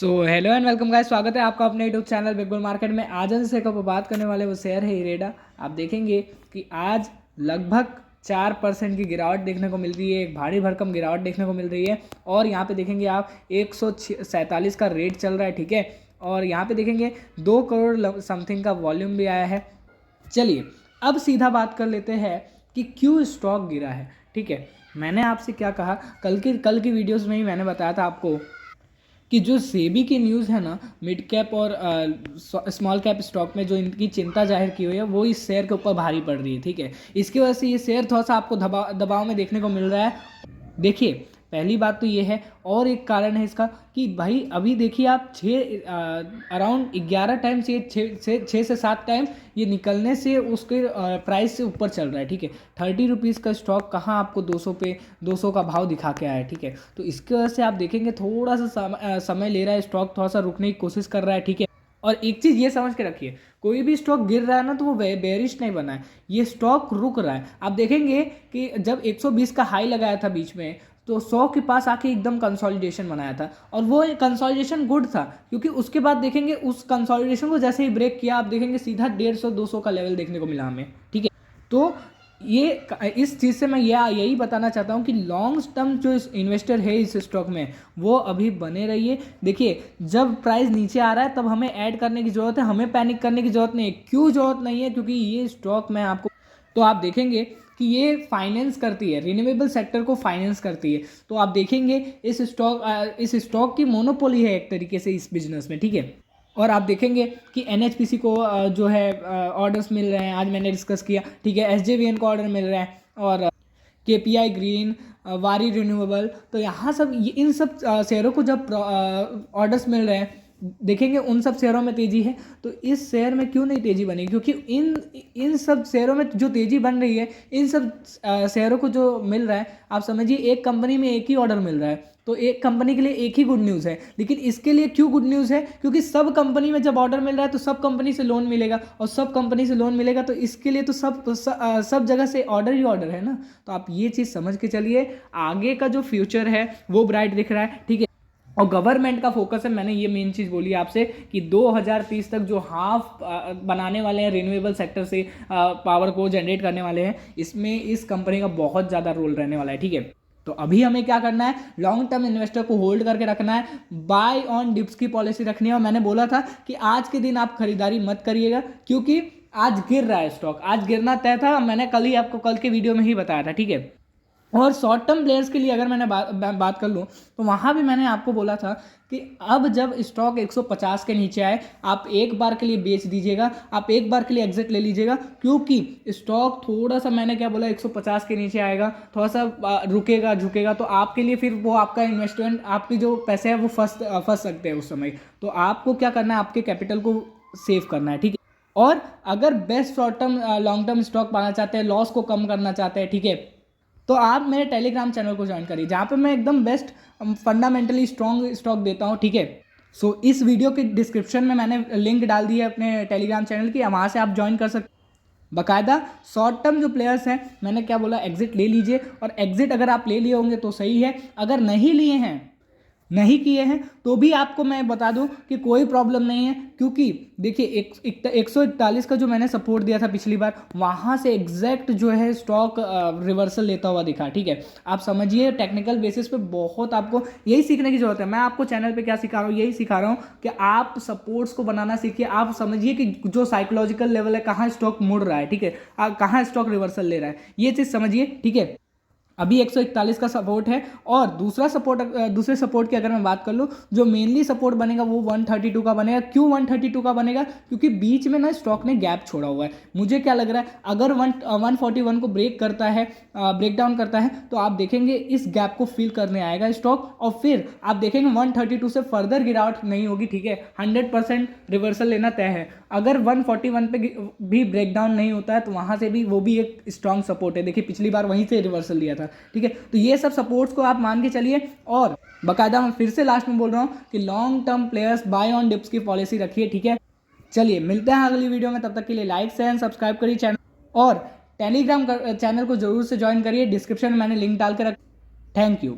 Hello and welcome guys, स्वागत है आपका अपने YouTube channel big bull market में। आज जिस शेयर पर बात करने वाले वो शेयर है इरेडा। आप देखेंगे कि आज लगभग 4% की गिरावट देखने को मिल रही है, एक भारी भरकम गिरावट देखने को मिल रही है। और यहाँ पे देखेंगे आप 147 का रेट चल रहा है, ठीक है। और यहाँ पे देखेंगे 2 करोड़ समथिंग का वॉल्यूम भी आया है। चलिए अब सीधा बात कर लेते हैं कि क्यों स्टॉक गिरा है, ठीक है। मैंने आपसे क्या कहा, कल की वीडियोस में ही मैंने बताया था आपको कि जो सेबी की न्यूज़ है ना, मिड कैप और स्मॉल कैप स्टॉक में जो इनकी चिंता जाहिर की हुई है वो इस शेयर के ऊपर भारी पड़ रही है, ठीक है। इसकी वजह से ये शेयर थोड़ा सा आपको दबाव में देखने को मिल रहा है। देखिए पहली बात तो ये है, और एक कारण है इसका कि भाई अभी देखिए आप अराउंड 11 टाइम से 6 से 7 टाइम ये निकलने से उसके प्राइस से ऊपर चल रहा है, ठीक है। 30 रुपीज़ का स्टॉक कहाँ आपको 200 का भाव दिखा के आया है, ठीक है। तो इसकी वजह से आप देखेंगे थोड़ा सा समय ले रहा है, स्टॉक थोड़ा सा रुकने की कोशिश कर रहा है, ठीक है। और एक चीज़ ये समझ के रखिए, कोई भी स्टॉक गिर रहा है ना तो वो बेरिश नहीं बना है, ये स्टॉक रुक रहा है। आप देखेंगे कि जब 120 का हाई लगाया था बीच में, तो 100 के पास आके एकदम कंसोलिडेशन बनाया था, और वो कंसोलिडेशन गुड था, क्योंकि उसके बाद देखेंगे उस कंसोलिडेशन को जैसे ही ब्रेक किया, आप देखेंगे सीधा 150-200 का लेवल देखने को मिला हमें, ठीक है। तो ये इस चीज़ से मैं यही बताना चाहता हूँ कि लॉन्ग टर्म जो इन्वेस्टर है इस स्टॉक में वो अभी बने रहिए। देखिए जब प्राइस नीचे आ रहा है तब हमें ऐड करने की ज़रूरत है, हमें पैनिक करने की ज़रूरत नहीं है। क्यों ज़रूरत नहीं है? क्योंकि ये स्टॉक मैं आपको, तो आप देखेंगे कि ये फाइनेंस करती है, रिन्यूएबल सेक्टर को फाइनेंस करती है। तो आप देखेंगे इस स्टॉक की मोनोपोली है एक तरीके से इस बिजनेस में, ठीक है। और आप देखेंगे कि एनएचपीसी को जो है ऑर्डर्स मिल रहे हैं, आज मैंने डिस्कस किया, ठीक है। एसजेवीएन को ऑर्डर मिल रहा है, और केपीआई ग्रीन, वारी रिन्यूएबल, तो यहाँ सब इन सब शेयरों को जब ऑर्डर्स मिल रहे हैं, देखेंगे उन सब शेयरों में तेजी है। तो इस शेयर में क्यों नहीं तेजी बनी? क्योंकि इन सब शेयरों में जो तेजी बन रही है, इन सब शेयरों को जो मिल रहा है, आप समझिए एक कंपनी में एक ही ऑर्डर मिल रहा है, तो एक कंपनी के लिए एक ही गुड न्यूज़ है। लेकिन इसके लिए क्यों गुड न्यूज़ है? क्योंकि सब कंपनी में जब ऑर्डर मिल रहा है तो सब कंपनी से लोन मिलेगा, और सब कंपनी से लोन मिलेगा तो इसके लिए तो सब जगह से ऑर्डर ही ऑर्डर है ना। तो आप ये चीज़ समझ के चलिए, आगे का जो फ्यूचर है वो ब्राइट दिख रहा है, ठीक है। और गवर्नमेंट का फोकस है, मैंने ये मेन चीज़ बोली आपसे कि 2030 तक जो हाफ बनाने वाले हैं रिन्यूएबल सेक्टर से पावर को जनरेट करने वाले हैं, इसमें इस कंपनी का बहुत ज़्यादा रोल रहने वाला है, ठीक है। तो अभी हमें क्या करना है, लॉन्ग टर्म इन्वेस्टर को होल्ड करके रखना है, बाय ऑन डिप्स की पॉलिसी रखनी है। और मैंने बोला था कि आज के दिन आप खरीदारी मत करिएगा, क्योंकि आज गिर रहा है स्टॉक, आज गिरना तय था। मैंने कल के वीडियो में ही बताया था, ठीक है। और शॉर्ट टर्म प्लेयर्स के लिए अगर मैंने बात कर लूँ तो वहाँ भी मैंने आपको बोला था कि अब जब स्टॉक 150 के नीचे आए, आप एक बार के लिए बेच दीजिएगा, आप एक बार के लिए एग्जिट ले लीजिएगा, क्योंकि स्टॉक थोड़ा सा, मैंने क्या बोला, 150 के नीचे आएगा, थोड़ा सा रुकेगा झुकेगा, तो आपके लिए फिर वो आपका इन्वेस्टमेंट, आपकी जो पैसे है वो फंस सकते हैं उस समय। तो आपको क्या करना है, आपके कैपिटल को सेव करना है, ठीक है। और अगर best short term long term stock पाना चाहते हैं, लॉस को कम करना चाहते हैं, ठीक है, तो आप मेरे टेलीग्राम चैनल को ज्वाइन करिए, जहाँ पे मैं एकदम बेस्ट फंडामेंटली स्ट्रॉन्ग स्टॉक देता हूँ, ठीक है। सो इस वीडियो के डिस्क्रिप्शन में मैंने लिंक डाल दी है अपने टेलीग्राम चैनल की, वहाँ से आप ज्वाइन कर सकते। बाकायदा शॉर्ट टर्म जो प्लेयर्स हैं, मैंने क्या बोला, एग्जिट ले लीजिए। और एग्जिट अगर आप ले लिए होंगे तो सही है, अगर नहीं लिए हैं, नहीं किए हैं, तो भी आपको मैं बता दूं कि कोई प्रॉब्लम नहीं है। क्योंकि देखिए 141 का जो मैंने सपोर्ट दिया था पिछली बार, वहाँ से एग्जैक्ट जो है स्टॉक रिवर्सल लेता हुआ दिखा, ठीक है। आप समझिए टेक्निकल बेसिस पे बहुत आपको यही सीखने की जरूरत है। मैं आपको चैनल पे क्या सिखा रहा हूँ, यही सिखा रहा हूँ कि आप सपोर्ट्स को बनाना सीखिए। आप समझिए कि जो साइकोलॉजिकल लेवल है, कहाँ स्टॉक मुड़ रहा है, ठीक है, कहाँ स्टॉक रिवर्सल ले रहा है, ये चीज़ समझिए, ठीक है। अभी 141 का सपोर्ट है, और दूसरे सपोर्ट की अगर मैं बात कर लूँ, जो मेनली सपोर्ट बनेगा वो 132 का बनेगा। क्यों 132 का बनेगा? क्योंकि बीच में ना स्टॉक ने गैप छोड़ा हुआ है। मुझे क्या लग रहा है, अगर 141 को ब्रेक करता है, ब्रेक डाउन करता है, तो आप देखेंगे इस गैप को फिल करने आएगा स्टॉक, और फिर आप देखेंगे 132 से फर्दर गिरावट नहीं होगी, ठीक है। 100% रिवर्सल लेना तय है। अगर 141 पे भी ब्रेक डाउन नहीं होता है तो वहाँ से भी वो भी एक स्ट्रॉन्ग सपोर्ट है। देखिए पिछली बार वहीं से रिवर्सल लिया था, ठीक है। तो ये सब सपोर्ट्स को आप मान के चलिए। और बाकायदा मैं फिर से लास्ट में बोल रहा हूँ कि long term players buy on dips की पॉलिसी रखिए, ठीक है। चलिए मिलते हैं अगली वीडियो में, तब तक के लिए लाइक शेयर सब्सक्राइब करिए चैनल, और टेलीग्राम चैनल को जरूर से ज्वाइन करिए। डिस्क्रिप्शन में मैंने लिंक डाल के रख। Thank you.